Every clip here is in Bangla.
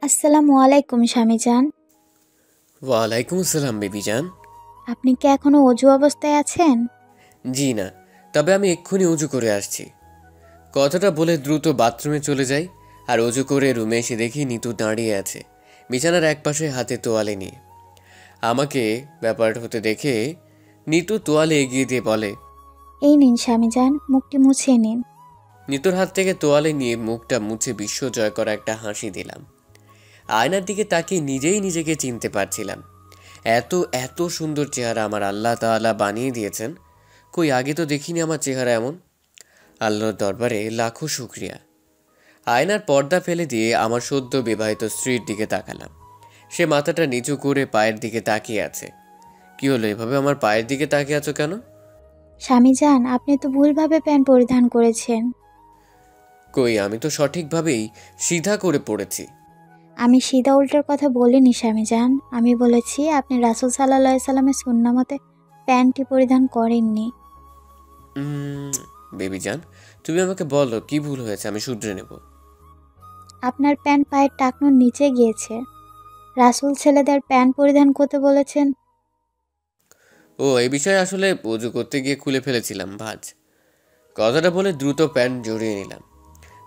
আসসালামু আলাইকুম স্বামীজান। ওয়ালাইকুম আসসালাম বেবি জান। আপনি কি এখনো অজু অবস্থায় আছেন? জি না, তবে আমি এক্ষুনি উজু করে আসছি। কথাটা বলে দ্রুত বাথরুমে চলে যাই। আর উজু করে রুমে এসে দেখি নিতু দাঁড়িয়ে আছে বিছানার একপাশে হাতে তোয়ালে নিয়ে। আমাকে ব্যাপারটা হতে দেখে নিতু তোয়ালে এগিয়ে দিয়ে বলে, এই নিন স্বামীজান, মুখটি মুছিয়ে নিন। নিতুর হাত থেকে তোয়ালে নিয়ে মুখটা মুছে বিশ্ব জয় করা একটা হাসি দিলাম। আয়নার দিকে তাকিয়ে নিজেই নিজেকে চিনতে পারছিলাম। এত এত সুন্দর চেহারা আমার আল্লাহ তাআলা বানিয়ে দিয়েছেন। কই আগে তো দেখিনি আমার চেহারা এমন। আল্লাহর দরবারে লাখো শুক্রিয়া। আয়নার পর্দা ফেলে দিয়ে আমার সদ্য বিবাহিত স্ত্রীর দিকে তাকালাম। সে মাথাটা নিচু করে পায়ের দিকে তাকিয়ে আছে। কি হলো, এভাবে আমার পায়ের দিকে তাকিয়ে আছো কেন? স্বামীজান, আপনি তো ভুলভাবে প্যান্ট পরিধান করেছেন। কই, আমি তো সঠিকভাবেই সিধা করে পড়েছি। আমি সিধা উল্টোর কথা বলিনি স্বামীজান, আমি বলেছি আপনি রাসূল সাল্লাল্লাহু আলাইহি সাল্লামের সুন্নাহ মতে প্যান্টটি পরিধান করেননি। উম, বেবি জান, তুমি আমাকে বলো কি ভুল হয়েছে, আমি শুধরে নেব। আপনার প্যান্ট পায়ের টাকনুর নিচে গিয়েছে। রাসূল ছেলেদের প্যান্ট পরিধান করতে বলেছেন। ও, এই বিষয়ে আসলে অজু করতে গিয়ে খুলে ফেলেছিলাম ভাঁজ। কথাটা বলে দ্রুত প্যান্ট জড়িয়ে নিলাম।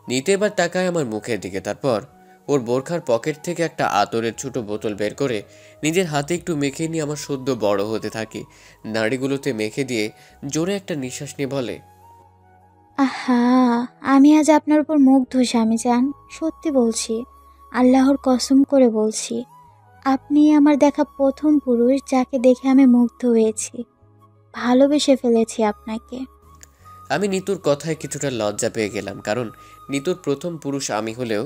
নিতে এবার তাকায় আমার মুখের দিকে, তারপর ওর বোরখার পকেট থেকে একটা আতরের ছোট বোতল বের করে নিজের হাতে একটু মেখে নিয়ে আমার সদ্য বড় হতে থাকি নাড়িগুলোতে মেখে দিয়ে জোরে একটা নিঃশ্বাস নিয়ে বলে, আহা, আমি আজ আপনার উপর মুগ্ধ স্বামীজান। সত্যি বলছি, আল্লাহর কসম করে বলছি, আপনি আমার দেখা প্রথম পুরুষ যাকে দেখে আমি মুগ্ধ হয়েছি। ভালোবেসে ফেলেছি আপনাকে। আমি নিতুর কথায় কিছুটা লজ্জা পেয়ে গেলাম, কারণ নিতুর প্রথম পুরুষ আমি হলেও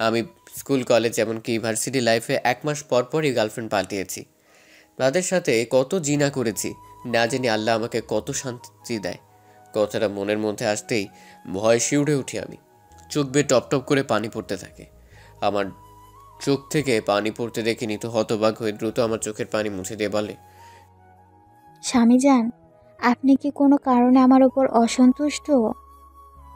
আমি স্কুল কলেজ এমনকি ইউনিভার্সিটি লাইফে 1 মাস পর পরই গার্লফ্রেন্ড পাল্টিয়েছি। তাদের সাথে কত জিনা করেছি, না জানি আল্লাহ আমাকে কত শান্তি দেয়। কথাটা মনের মধ্যে আসতেই ভয় শিউরে উঠি আমি। চোখ বেয়ে টপ টপ করে পানি পড়তে থাকে। আমার চোখ থেকে পানি পড়তে দেখে নিতু হতবাক হয়ে দ্রুত আমার চোখের পানি মুছে দিয়ে বলে, স্বামীজান, আপনি কি কোনো কারণে আমার উপর অসন্তুষ্ট?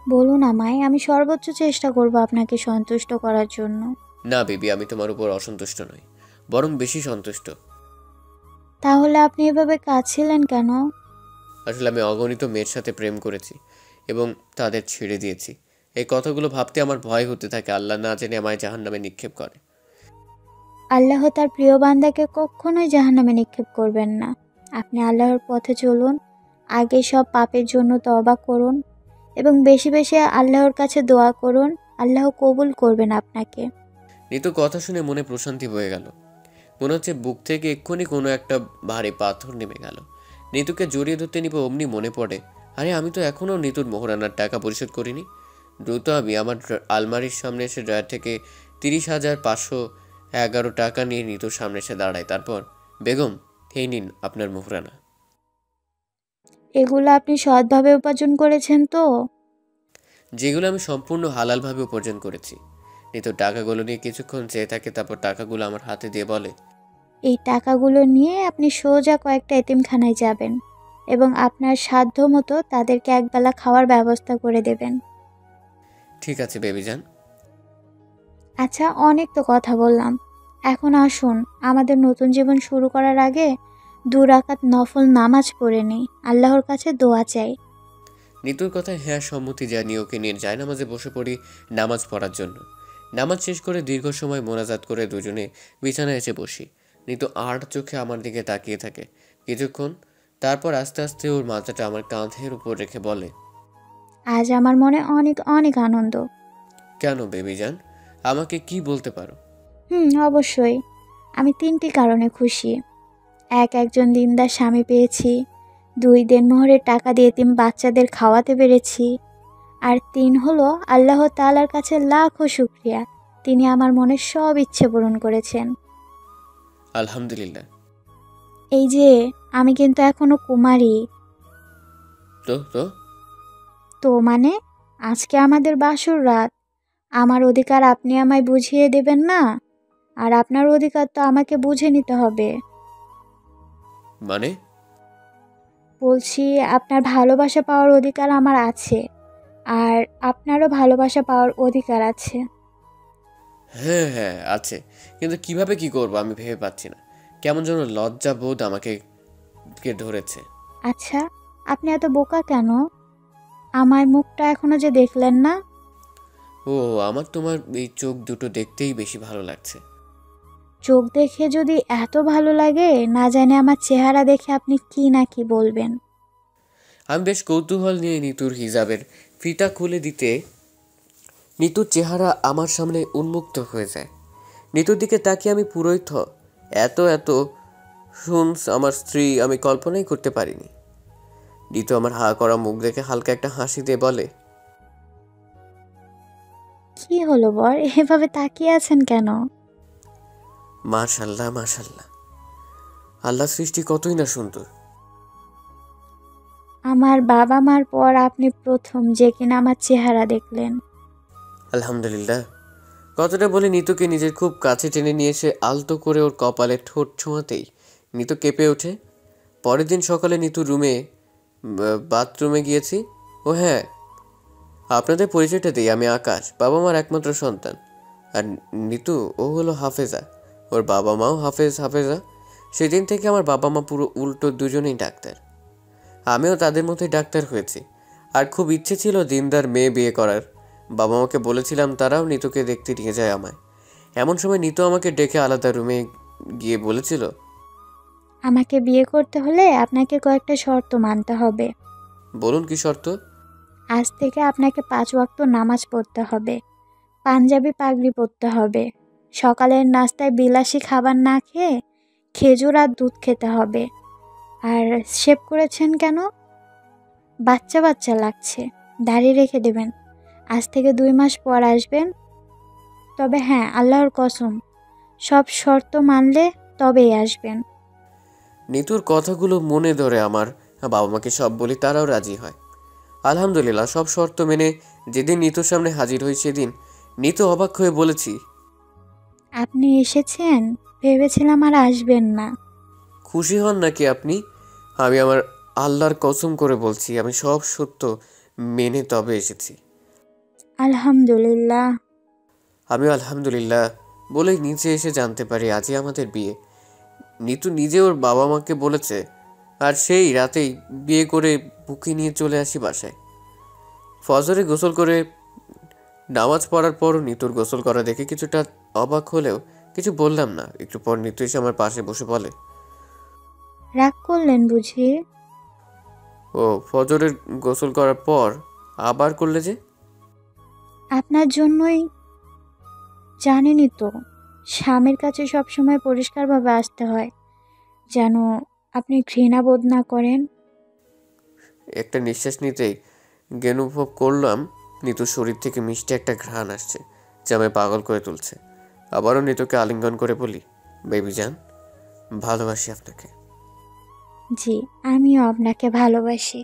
বলুন আমায়, আমি সর্বোচ্চ চেষ্টা করব আপনাকে সন্তুষ্ট করার জন্য। না বেবি, আমি তোমার উপর অসন্তুষ্ট নই, বরং বেশি সন্তুষ্ট। তাহলে আপনি এভাবে কাঁদছিলেন কেন? আসলে আমি অগণিত মেয়ের সাথে প্রেম করেছি এবং তাদের ছেড়ে দিয়েছি। এই কথাগুলো ভাবতে আমার ভয় হতে থাকে আল্লাহ না জেনে আমায় জাহান্নামে নিক্ষেপ করে। আল্লাহ তার প্রিয় বান্দাকে কখনোই জাহান্নামে নিক্ষেপ করবেন না। আপনি আল্লাহর পথে চলুন, আগে সব পাপের জন্য তওবা করুন এবং বেশি বেশি আল্লাহর কাছে দোয়া করুন। আল্লাহ কবুল করবেন আপনাকে। নিতু কথা শুনে মনে প্রশান্তি বয়ে গেল। মনে হচ্ছে বুক থেকে এক্ষুনি কোনো একটা ভারী পাথর নেমে গেল। নিতুকে জড়িয়ে ধরতে নিব অমনি মনে পড়ে, আরে আমি তো এখনও নিতুর মোহরানার টাকা পরিশোধ করিনি। দ্রুত আমি আমার আলমারির সামনে এসে ড্রয়ার থেকে 30,511 টাকা নিয়ে নিতুর সামনে এসে দাঁড়াই। তারপর, বেগম, এই নিন আপনার মোহরানা। এগুলো আপনি সৎভাবে উপার্জন করেছেন তো? যেগুলো আমি সম্পূর্ণ হালালভাবে উপার্জন করেছি। নিতু টাকাগুলো নিয়ে কিছুক্ষণ চেয়ে থাকে, তারপর টাকাগুলো আমার হাতে দিয়ে বলে, এই টাকাগুলো নিয়ে আপনি সোজা কয়েকটা এতিমখানায় যাবেন এবং আপনার সাধ্য মতো তাদেরকে একবেলা খাওয়ার ব্যবস্থা করে দেবেন। ঠিক আছে বেবিজান। আচ্ছা, অনেক তো কথা বললাম। এখন আসুন, আমাদের নতুন জীবন শুরু করার আগে 2 রাকাত নফল নামাজ পড়ে নিই, আল্লাহর কাছে দোয়া চাই। নিতুর কথায় হ্যাঁ সম্মতি জানিয়ে ওকে নিয়ে জায়নামাজে বসে পড়ি নামাজ পড়ার জন্য। নামাজ শেষ করে দীর্ঘ সময় মোনাজাত করে দুজনে বিছানায় এসে বসি। নিতু আর চোখে আমার দিকে তাকিয়ে থাকে কিছুক্ষণ, তারপর আস্তে আস্তে ওর মাথাটা আমার কাঁধের উপর রেখে বলে, আজ আমার মনে অনেক অনেক আনন্দ। কেন বেবিজান, আমাকে কি বলতে পারো? অবশ্যই। আমি 3টি কারণে খুশি। একজন দিনদার স্বামী পেয়েছি। 2, দেনমোহরের টাকা দিয়ে এতিম বাচ্চাদের খাওয়াতে পেরেছি। আর 3 হলো আল্লাহ তাআলার কাছে লাখো শুকরিয়া। তিনি আমার মনের সব ইচ্ছে পূরণ করেছেন। আলহামদুলিল্লাহ। এই যে, আমি কিন্তু এখনো কুমারী। তো তো তো মানে, আজকে আমাদের বাসর রাত। আমার অধিকার আপনি আমায় বুঝিয়ে দেবেন না? আর আপনার অধিকার তো আমাকে বুঝে নিতে হবে। মানে? বলছি, আপনার ভালোবাসা পাওয়ার অধিকার আমার আছে। আর আপনারও ভালোবাসা পাওয়ার অধিকার আছে। হ্যাঁ হ্যাঁ আছে, কিন্তু কিভাবে কি করব আমি ভেবে পাচ্ছি না। কেমন যেন লজ্জা বোধ আমাকে ধরেছে। আচ্ছা, আপনি এত বোকা কেন? আমার মুখটা এখনো যে দেখলেন না? ও, আমার তোমার এই চোখ দুটো দেখতেই বেশি ভালো লাগছে। চোখ দেখে যদি এত ভালো লাগে, না জানি আমার চেহারা দেখে আপনি কি না কি বলবেন। আমি বেশ কৌতূহল নিয়ে নিতুর হিজাবের ফিতা খুলে দিতে নিতুর চেহারা আমার সামনে উন্মুক্ত হয়ে যায়। নিতুর দিকে তাকিয়ে আমি পুরোই এত এত শুনস আমার স্ত্রী আমি কল্পনাই করতে পারিনি। নিতু আমার হা করা মুখ দেখে হালকা একটা হাসি দিয়ে বলে, কি হলো বর, এভাবে তাকিয়ে আছেন কেন? মাশাল্লাহ মাশাল্লাহ, আল্লাহ সৃষ্টি কতই না সুন্দর। আমার বাবা মার পর আপনি প্রথম যে কিনা আমার চেহারা দেখলেন। আলহামদুলিল্লাহ। কথাটা বলে নিতুকে নিজের খুব কাছে টেনে নিয়ে এসে আলতো করে ওর কপালে ঠোঁট ছোঁয়াতেই নিতু কেঁপে ওঠে। পরের দিন সকালে নিতু বাথরুমে গিয়েছি। ও হ্যাঁ, আপনাদের পরিচয়টা দিই, আমি আকাশ, বাবা মার একমাত্র সন্তান। আর নিতু, ও হলো হাফেজা, ওর বাবা মাও হাফেজা। সেদিন থেকে আমার বাবা মা পুরো উল্টো, দুজনেই ডাক্তার। আমিও তাদের মতোই ডাক্তার হয়েছি। আর খুব ইচ্ছে ছিল দিনদার মেয়ে বিয়ে করার। বাবা মাকে বলেছিলাম, তারাও নিতুকে দেখতে নিয়ে যায় আমায়। এমন সময় নিতু আমাকে ডেকে আলাদা রুমে গিয়ে বলেছিল, আমাকে বিয়ে করতে হলে আপনাকে কয়েকটা শর্ত মানতে হবে। বলুন কি শর্ত? আজ থেকে আপনাকে 5 ওয়াক্ত নামাজ পড়তে হবে, পাঞ্জাবি পাগড়ি পরতে হবে, সকালের নাস্তায় বিলাসী খাবার না খেয়ে খেজুর আর দুধ খেতে হবে। আর শেভ করেছেন কেন? বাচ্চা বাচ্চা লাগছে, দাড়ি রেখে দেবেন। আজ থেকে 2 মাস পর আসবেন। তবে হ্যাঁ, আল্লাহর কসম, সব শর্ত মানলে তবেই আসবেন। নিতুর কথাগুলো মনে ধরে আমার বাবা মাকে সব বলি, তারাও রাজি হয়। আলহামদুলিল্লাহ, সব শর্ত মেনে যেদিন নিতুর সামনে হাজির হই সেদিন নিতু অবাক হয়ে বলেছি, আপনি এসেছেন, ভেবেছিলাম আর আসবেন না। খুশি হন নাকি আপনি? আমি আমার আল্লাহর কসম করে বলছি, আমি সব সত্য মেনে তবে এসেছি। আলহামদুলিল্লাহ। আমিও আলহামদুলিল্লাহ বলেই নিচে এসে জানতে পারি আজই আমাদের বিয়ে। নিতু নিজে ওর বাবা মাকে বলেছে, আর সেই রাতেই বিয়ে করে বুকে নিয়ে চলে আসি বাসায়। ফজরে গোসল করে নামাজ পড়ার পরও নিতুর গোসল করা দেখে কিছুটা অবাক হলেও কিছু বললাম না। একটু পর নিতু এসে আমার পাশে বসে বলে, রাগ করলেন বুঝি? ও, ফজরের গোসল করার পর আবার করলে যে? আপনার জন্যই। জানেনই তো, স্বামীর কাছে সবসময় পরিষ্কারভাবে আসতে হয়, যেন আপনি ঘৃণা বোধ না করেন। একটা নিঃশ্বাস নিতেই অনুভব করলাম নিতুর শরীর থেকে মিষ্টি একটা ঘ্রাণ আসছে, যা আমায় পাগল করে তুলছে। আবারও নিতুকে আলিঙ্গন করে বলি, বেবি জান, ভালোবাসি আপনাকে। জি, আমিও আপনাকে ভালোবাসি।